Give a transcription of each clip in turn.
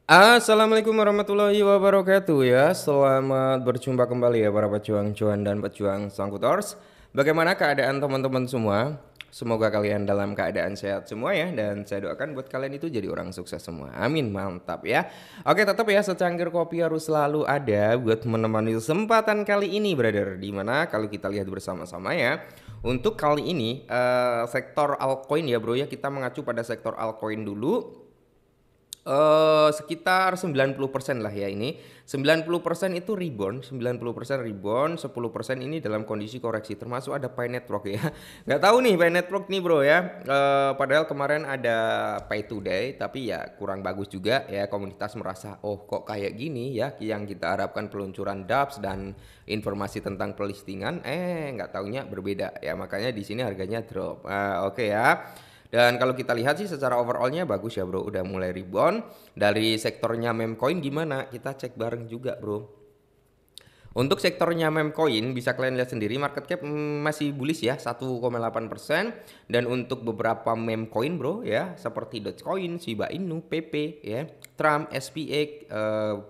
Assalamualaikum warahmatullahi wabarakatuh ya. Selamat berjumpa kembali ya para pejuang cuan dan pejuang sangkutors. Bagaimana keadaan teman-teman semua? Semoga kalian dalam keadaan sehat semua ya. Dan saya doakan buat kalian itu jadi orang sukses semua. Amin, mantap ya. Oke, tetap ya secangkir kopi harus selalu ada buat menemani kesempatan kali ini brother. Dimana kalau kita lihat bersama-sama ya. Untuk kali ini sektor altcoin ya bro ya. Kita mengacu pada sektor altcoin dulu. Sekitar 90% lah ya ini. 90% itu rebound, 90% rebound, 10% ini dalam kondisi koreksi. Termasuk ada Pi Network ya. Nggak tahu nih Pi Network nih bro ya. Padahal kemarin ada Pay Today, tapi ya kurang bagus juga ya. Komunitas merasa, oh kok kayak gini ya. Yang kita harapkan peluncuran dApps dan informasi tentang pelistingan, nggak taunya berbeda ya. Makanya di sini harganya drop. Oke ya. Dan kalau kita lihat sih secara overallnya bagus ya bro, udah mulai rebound. Dari sektornya meme coin gimana? Kita cek bareng juga bro. Untuk sektornya meme coin bisa kalian lihat sendiri market cap masih bullish ya 1,8%. Dan untuk beberapa meme coin bro ya seperti Dogecoin, Shiba Inu, PP ya, Trump, SPX,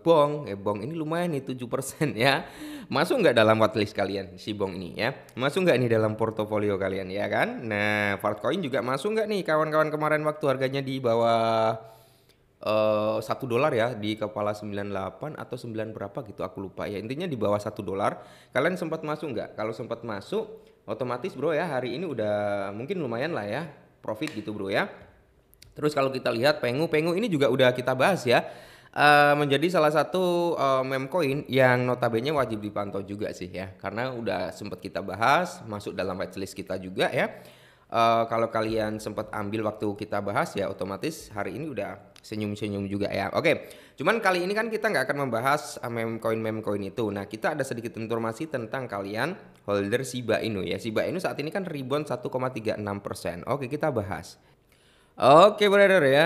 Bong ini lumayan nih 7% ya. Masuk nggak dalam watchlist kalian si Bong ini ya? Masuk nggak nih dalam portofolio kalian ya kan? Nah, Fartcoin juga masuk nggak nih kawan-kawan kemarin waktu harganya di bawah $1 ya, di kepala 98 atau 9 berapa gitu aku lupa ya, intinya di bawah $1. Kalian sempat masuk nggak? Kalau sempat masuk otomatis bro ya hari ini udah mungkin lumayan lah ya profit gitu bro ya. Terus kalau kita lihat Pengu ini juga udah kita bahas ya, menjadi salah satu meme coin yang notabene wajib dipantau juga sih ya, karena udah sempat kita bahas masuk dalam watchlist kita juga ya. Kalau kalian sempat ambil waktu kita bahas ya otomatis hari ini udah senyum-senyum juga ya. Oke, cuman kali ini kan kita nggak akan membahas meme coin itu. Nah, kita ada sedikit informasi tentang kalian holder Shiba Inu ya. Shiba Inu saat ini kan rebound 1,36%. Oke, kita bahas. Oke brother ya,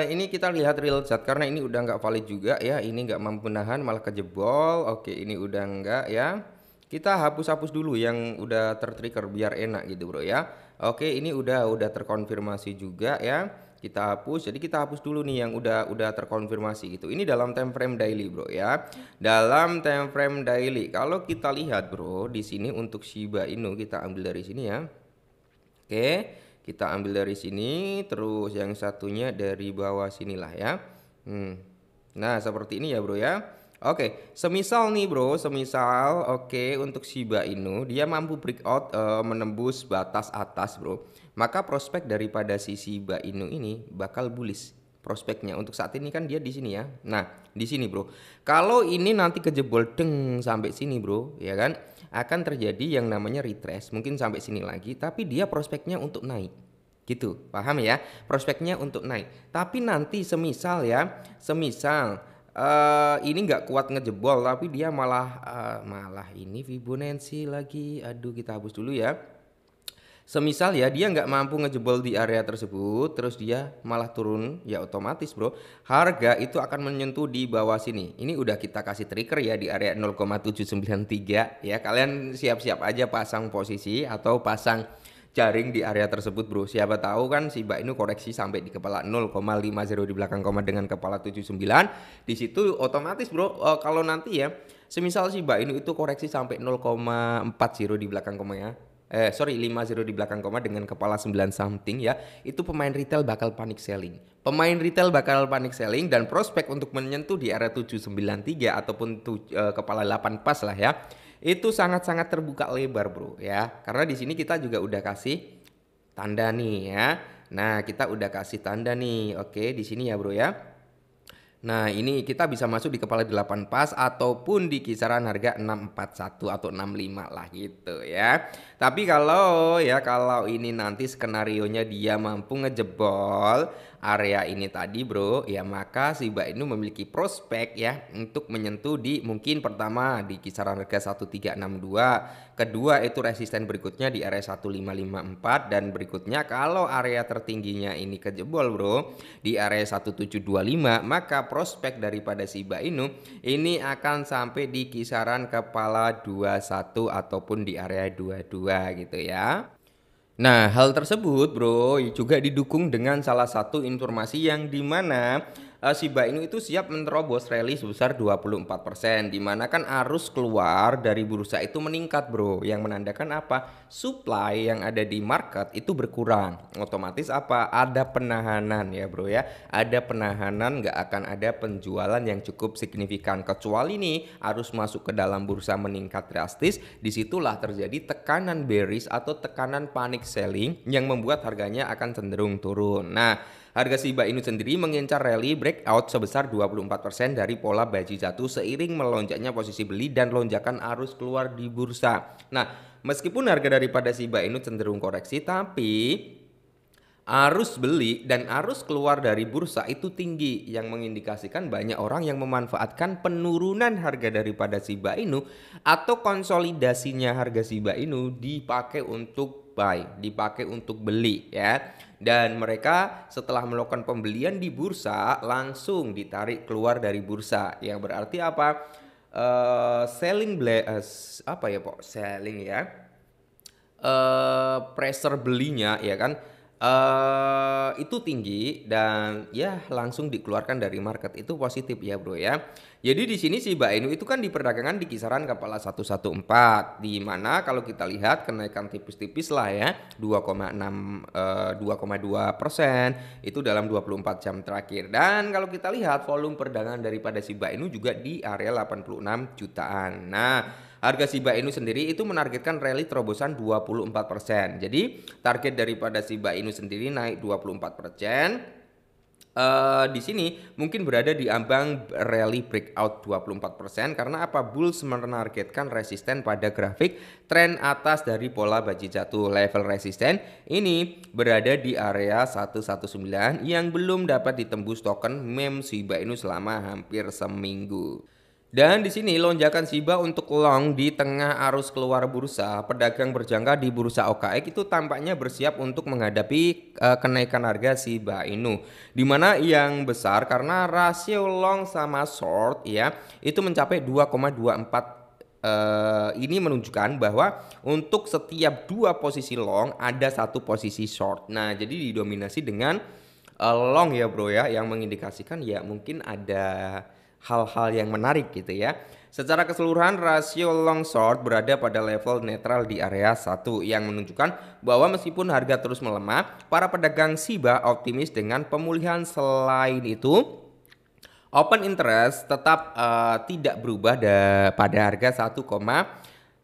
ini kita lihat real chart karena ini udah nggak valid juga ya, ini nggak mampu nahan malah kejebol. Oke, ini udah nggak ya. Kita hapus-hapus dulu yang udah tertrigger biar enak gitu bro ya. Oke, ini udah terkonfirmasi juga ya. Kita hapus, jadi kita hapus dulu nih yang udah terkonfirmasi gitu. Ini dalam time frame daily bro ya. Dalam time frame daily, kalau kita lihat bro di sini untuk Shiba Inu kita ambil dari sini ya. Oke. Kita ambil dari sini, terus yang satunya dari bawah sinilah ya. Nah, seperti ini ya bro ya. Oke, semisal nih bro, semisal oke untuk Shiba Inu dia mampu breakout menembus batas atas bro, maka prospek daripada si Shiba Inu ini bakal bullish. Prospeknya untuk saat ini kan dia di sini ya. Nah, di sini bro. Kalau ini nanti kejebol deng sampai sini bro, ya kan? Akan terjadi yang namanya retrace, mungkin sampai sini lagi, tapi dia prospeknya untuk naik. Gitu, paham ya? Prospeknya untuk naik. Tapi nanti semisal ya, semisal ini nggak kuat ngejebol, tapi dia malah ini Fibonacci lagi. Aduh, kita hapus dulu ya. Semisal ya dia nggak mampu ngejebol di area tersebut, terus dia malah turun, ya otomatis bro harga itu akan menyentuh di bawah sini. Ini udah kita kasih trigger ya di area 0,793 ya. Kalian siap-siap aja pasang posisi atau pasang jaring di area tersebut bro. Siapa tahu kan si Shiba Inu koreksi sampai di kepala 0,50 di belakang koma dengan kepala 79. Di situ otomatis bro kalau nanti ya semisal si Shiba Inu itu koreksi sampai 0,40 di belakang koma ya. 50 di belakang koma dengan kepala 9 something ya. Itu pemain retail bakal panic selling. Pemain retail bakal panic selling dan prospek untuk menyentuh di area 793 ataupun kepala 8 pas lah ya. Itu sangat-sangat terbuka lebar, bro ya. Karena di sini kita juga udah kasih tanda nih ya. Nah, kita udah kasih tanda nih. Oke, di sini ya, bro ya. Nah, ini kita bisa masuk di kepala 8 pas ataupun di kisaran harga 641 atau 65 lah gitu ya. Tapi kalau ini nanti skenarionya dia mampu ngejebol area ini tadi bro, ya maka Shiba Inu memiliki prospek ya untuk menyentuh di mungkin pertama di kisaran harga 1362, kedua itu resisten berikutnya di area 1554 dan berikutnya kalau area tertingginya ini kejebol bro di area 1725, maka prospek daripada Shiba Inu ini akan sampai di kisaran kepala 21 ataupun di area 22 gitu ya. Nah, hal tersebut bro juga didukung dengan salah satu informasi yang dimana Shiba Inu itu siap menerobos rally sebesar 24%, di mana kan arus keluar dari bursa itu meningkat, Bro. Yang menandakan apa? Supply yang ada di market itu berkurang. Otomatis apa? Ada penahanan ya, Bro ya. Ada penahanan, nggak akan ada penjualan yang cukup signifikan, kecuali nih arus masuk ke dalam bursa meningkat drastis. Disitulah terjadi tekanan bearish atau tekanan panic selling yang membuat harganya akan cenderung turun. Nah, harga Shiba Inu sendiri mengincar rally breakout sebesar 24% dari pola baji jatuh seiring melonjaknya posisi beli dan lonjakan arus keluar di bursa. Nah, meskipun harga daripada Shiba Inu cenderung koreksi, tapi arus beli dan arus keluar dari bursa itu tinggi yang mengindikasikan banyak orang yang memanfaatkan penurunan harga daripada Shiba Inu atau konsolidasinya harga Shiba Inu dipakai untuk buy, dipakai untuk beli ya. Dan mereka setelah melakukan pembelian di bursa langsung ditarik keluar dari bursa. Yang berarti apa? Apa ya, Pak? Selling ya. Pressure belinya ya kan itu tinggi dan ya langsung dikeluarkan dari market, itu positif ya, Bro ya. Jadi di sini Shiba Inu itu kan diperdagangkan di kisaran kepala 114, di mana kalau kita lihat kenaikan tipis-tipis lah ya, 2,2% itu dalam 24 jam terakhir. Dan kalau kita lihat volume perdagangan daripada Shiba Inu juga di area 86 jutaan. Nah, harga Shiba Inu sendiri itu menargetkan rally terobosan 24%. Jadi target daripada Shiba Inu sendiri naik 24%. Di sini mungkin berada di ambang rally breakout 24% karena apa? Bulls menargetkan resisten pada grafik tren atas dari pola baji jatuh. Level resisten ini berada di area 119 yang belum dapat ditembus token meme Shiba Inu selama hampir seminggu. Dan di sini lonjakan Shiba untuk long di tengah arus keluar bursa, pedagang berjangka di bursa OKX itu tampaknya bersiap untuk menghadapi kenaikan harga Shiba Inu. Di mana yang besar karena rasio long sama short ya itu mencapai 2,24. Ini menunjukkan bahwa untuk setiap dua posisi long ada satu posisi short. Nah, jadi didominasi dengan long ya, Bro ya, yang mengindikasikan ya mungkin ada hal-hal yang menarik gitu ya. Secara keseluruhan rasio long short berada pada level netral di area 1 yang menunjukkan bahwa meskipun harga terus melemah, para pedagang Shiba optimis dengan pemulihan. Selain itu, open interest tetap tidak berubah pada harga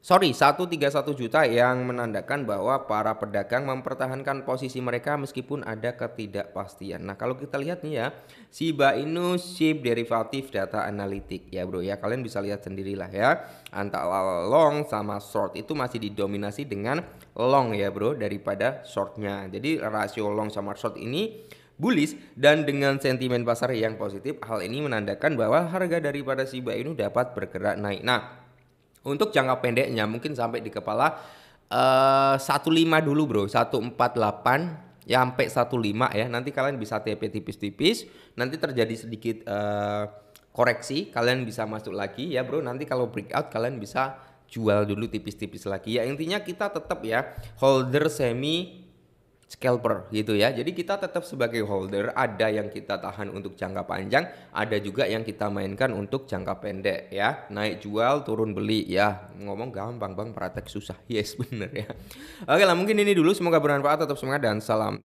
131 juta yang menandakan bahwa para pedagang mempertahankan posisi mereka meskipun ada ketidakpastian. Nah, kalau kita lihat nih ya, Shiba Inu SHIB derivatif data analitik ya, Bro ya. Kalian bisa lihat sendirilah ya. Antara long sama short itu masih didominasi dengan long ya, Bro, daripada shortnya. Jadi rasio long sama short ini bullish dan dengan sentimen pasar yang positif, hal ini menandakan bahwa harga daripada Shiba Inu dapat bergerak naik. Nah, untuk jangka pendeknya mungkin sampai di kepala 15 dulu, Bro. 148 ya sampai 15 ya. Nanti kalian bisa TP tipis-tipis. Nanti terjadi sedikit koreksi, kalian bisa masuk lagi ya, Bro. Nanti kalau breakout kalian bisa jual dulu tipis-tipis lagi. Ya intinya kita tetap ya holder semi scalper gitu ya. Jadi kita tetap sebagai holder, ada yang kita tahan untuk jangka panjang, ada juga yang kita mainkan untuk jangka pendek ya. Naik jual, turun beli ya. Ngomong gampang, Bang, praktek susah. Yes, bener ya. Oke lah, mungkin ini dulu, semoga bermanfaat, tetap semangat dan salam